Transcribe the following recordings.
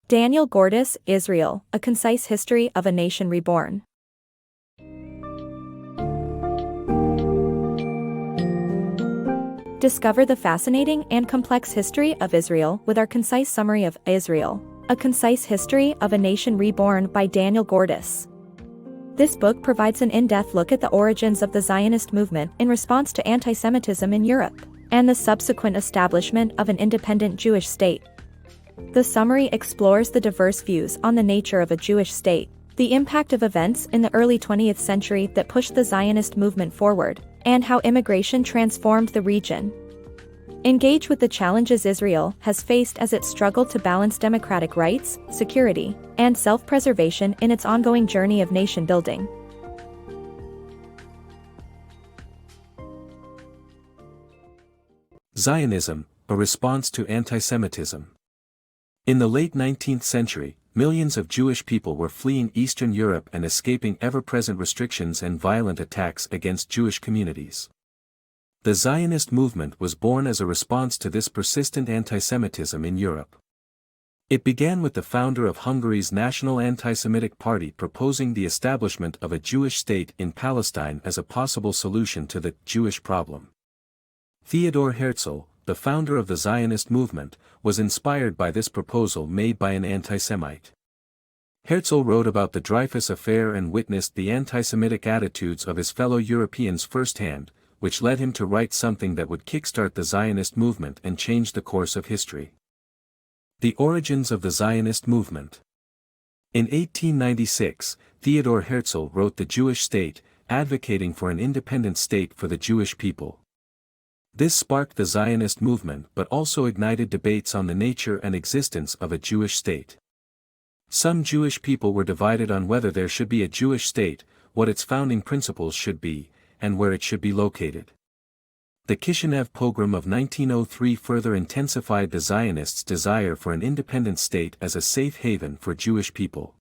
Daniel Gordis, Israel, A Concise History of a Nation Reborn. Discover the fascinating and complex history of Israel with our concise summary of Israel, A Concise History of a Nation Reborn by Daniel Gordis. This book provides an in-depth look at the origins of the Zionist movement in response to anti-Semitism in Europe, and the subsequent establishment of an independent Jewish state. The summary explores the diverse views on the nature of a Jewish state, the impact of events in the early 20th century that pushed the Zionist movement forward, and how immigration transformed the region. Engage with the challenges Israel has faced as it struggled to balance democratic rights, security, and self-preservation in its ongoing journey of nation-building. Zionism, a response to anti-Semitism. In the late 19th century, millions of Jewish people were fleeing Eastern Europe and escaping ever-present restrictions and violent attacks against Jewish communities. The Zionist movement was born as a response to this persistent anti-Semitism in Europe. It began with the founder of Hungary's National Anti-Semitic Party proposing the establishment of a Jewish state in Palestine as a possible solution to the Jewish problem. Theodor Herzl, the founder of the Zionist movement, was inspired by this proposal made by an anti-Semite. Herzl wrote about the Dreyfus Affair and witnessed the anti-Semitic attitudes of his fellow Europeans firsthand, which led him to write something that would kickstart the Zionist movement and change the course of history. The origins of the Zionist movement. In 1896, Theodor Herzl wrote The Jewish State, advocating for an independent state for the Jewish people. This sparked the Zionist movement but also ignited debates on the nature and existence of a Jewish state. Some Jewish people were divided on whether there should be a Jewish state, what its founding principles should be, and where it should be located. The Kishinev pogrom of 1903 further intensified the Zionists' desire for an independent state as a safe haven for Jewish people.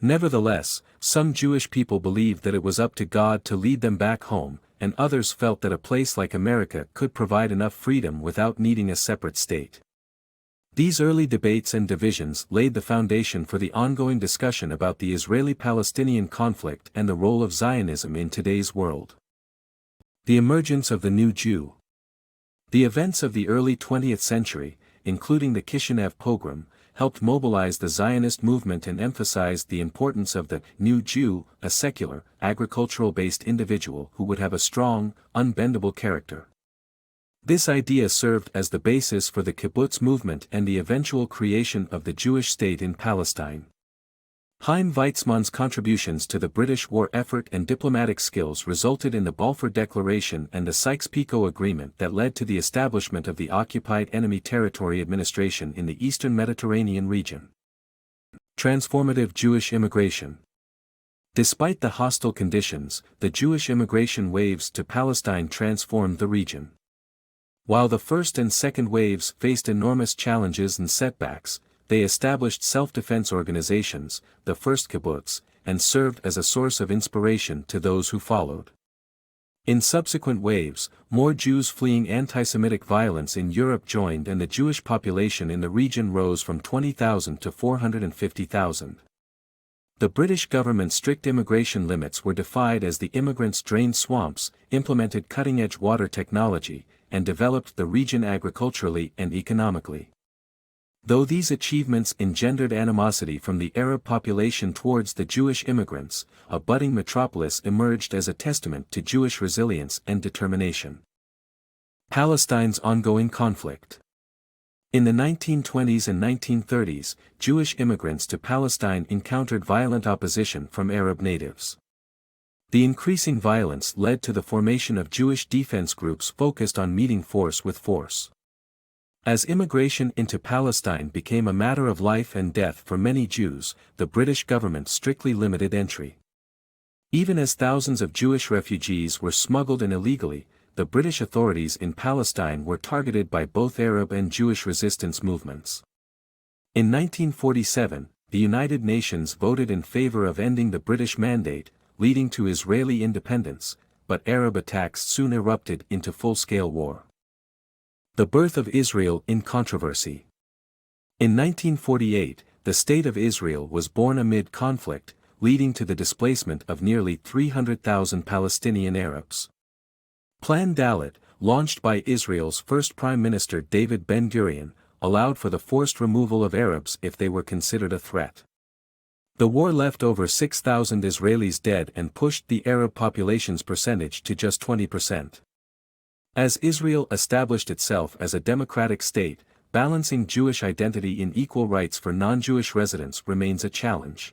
Nevertheless, some Jewish people believed that it was up to God to lead them back home, and others felt that a place like America could provide enough freedom without needing a separate state. These early debates and divisions laid the foundation for the ongoing discussion about the Israeli-Palestinian conflict and the role of Zionism in today's world. The emergence of the new Jew. The events of the early 20th century, including the Kishinev pogrom, helped mobilize the Zionist movement and emphasized the importance of the new Jew, a secular, agricultural-based individual who would have a strong, unbendable character. This idea served as the basis for the kibbutz movement and the eventual creation of the Jewish state in Palestine. Chaim Weizmann's contributions to the British war effort and diplomatic skills resulted in the Balfour Declaration and the Sykes-Picot Agreement that led to the establishment of the Occupied Enemy Territory Administration in the Eastern Mediterranean region. Transformative Jewish immigration. Despite the hostile conditions, the Jewish immigration waves to Palestine transformed the region. While the first and second waves faced enormous challenges and setbacks, they established self-defense organizations, the first kibbutz, and served as a source of inspiration to those who followed. In subsequent waves, more Jews fleeing anti-Semitic violence in Europe joined and the Jewish population in the region rose from 20,000 to 450,000. The British government's strict immigration limits were defied as the immigrants drained swamps, implemented cutting-edge water technology, and developed the region agriculturally and economically. Though these achievements engendered animosity from the Arab population towards the Jewish immigrants, a budding metropolis emerged as a testament to Jewish resilience and determination. Palestine's ongoing conflict. In the 1920s and 1930s, Jewish immigrants to Palestine encountered violent opposition from Arab natives. The increasing violence led to the formation of Jewish defense groups focused on meeting force with force. As immigration into Palestine became a matter of life and death for many Jews, the British government strictly limited entry. Even as thousands of Jewish refugees were smuggled in illegally, the British authorities in Palestine were targeted by both Arab and Jewish resistance movements. In 1947, the United Nations voted in favor of ending the British mandate, leading to Israeli independence, but Arab attacks soon erupted into full-scale war. The birth of Israel in controversy. In 1948, the State of Israel was born amid conflict, leading to the displacement of nearly 300,000 Palestinian Arabs. Plan Dalet, launched by Israel's first Prime Minister David Ben-Gurion, allowed for the forced removal of Arabs if they were considered a threat. The war left over 6,000 Israelis dead and pushed the Arab population's percentage to just 20%. As Israel established itself as a democratic state, balancing Jewish identity in equal rights for non-Jewish residents remains a challenge.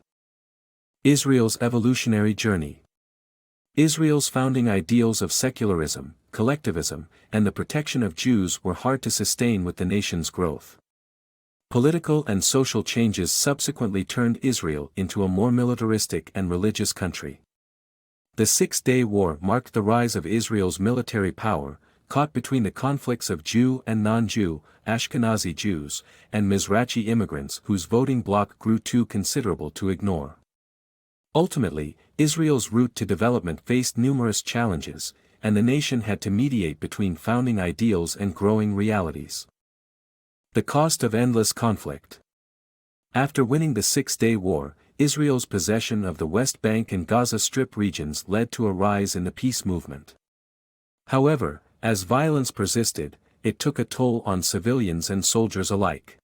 Israel's evolutionary journey. Israel's founding ideals of secularism, collectivism, and the protection of Jews were hard to sustain with the nation's growth. Political and social changes subsequently turned Israel into a more militaristic and religious country. The Six-Day War marked the rise of Israel's military power, caught between the conflicts of Jew and non-Jew, Ashkenazi Jews, and Mizrachi immigrants whose voting bloc grew too considerable to ignore. Ultimately, Israel's route to development faced numerous challenges, and the nation had to mediate between founding ideals and growing realities. The cost of endless conflict. After winning the Six-Day War, Israel's possession of the West Bank and Gaza Strip regions led to a rise in the peace movement. However, as violence persisted, it took a toll on civilians and soldiers alike.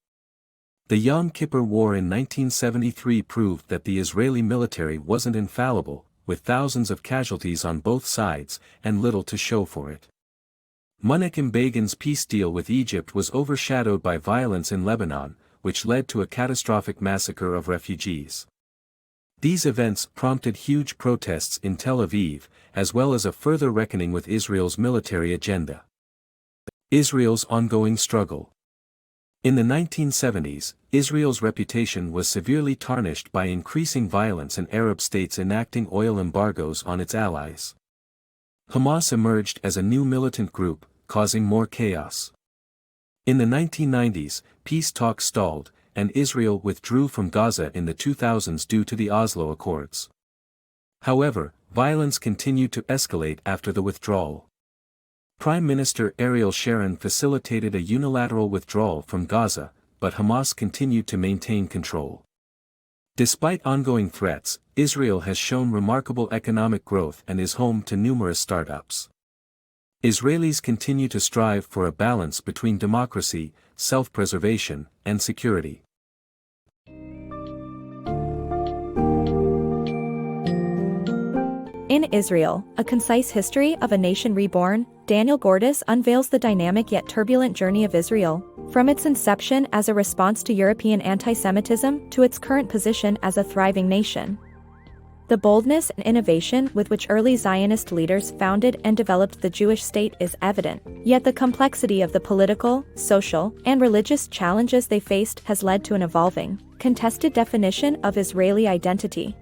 The Yom Kippur War in 1973 proved that the Israeli military wasn't infallible, with thousands of casualties on both sides, and little to show for it. Menachem Begin's peace deal with Egypt was overshadowed by violence in Lebanon, which led to a catastrophic massacre of refugees. These events prompted huge protests in Tel Aviv, as well as a further reckoning with Israel's military agenda. Israel's ongoing struggle. In the 1970s, Israel's reputation was severely tarnished by increasing violence and Arab states enacting oil embargoes on its allies. Hamas emerged as a new militant group, causing more chaos. In the 1990s, peace talks stalled, and Israel withdrew from Gaza in the 2000s due to the Oslo Accords. However, violence continued to escalate after the withdrawal. Prime Minister Ariel Sharon facilitated a unilateral withdrawal from Gaza, but Hamas continued to maintain control. Despite ongoing threats, Israel has shown remarkable economic growth and is home to numerous startups. Israelis continue to strive for a balance between democracy, self-preservation, and security. In Israel, A Concise History of a Nation Reborn, Daniel Gordis unveils the dynamic yet turbulent journey of Israel, from its inception as a response to European anti-Semitism to its current position as a thriving nation. The boldness and innovation with which early Zionist leaders founded and developed the Jewish state is evident, yet the complexity of the political, social, and religious challenges they faced has led to an evolving, contested definition of Israeli identity.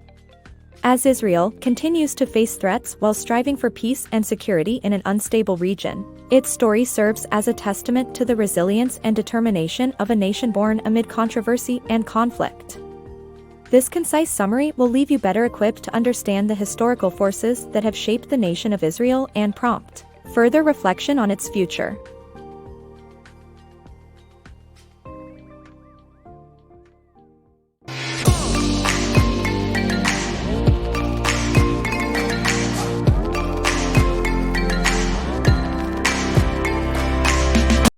As Israel continues to face threats while striving for peace and security in an unstable region, its story serves as a testament to the resilience and determination of a nation born amid controversy and conflict. This concise summary will leave you better equipped to understand the historical forces that have shaped the nation of Israel and prompt further reflection on its future.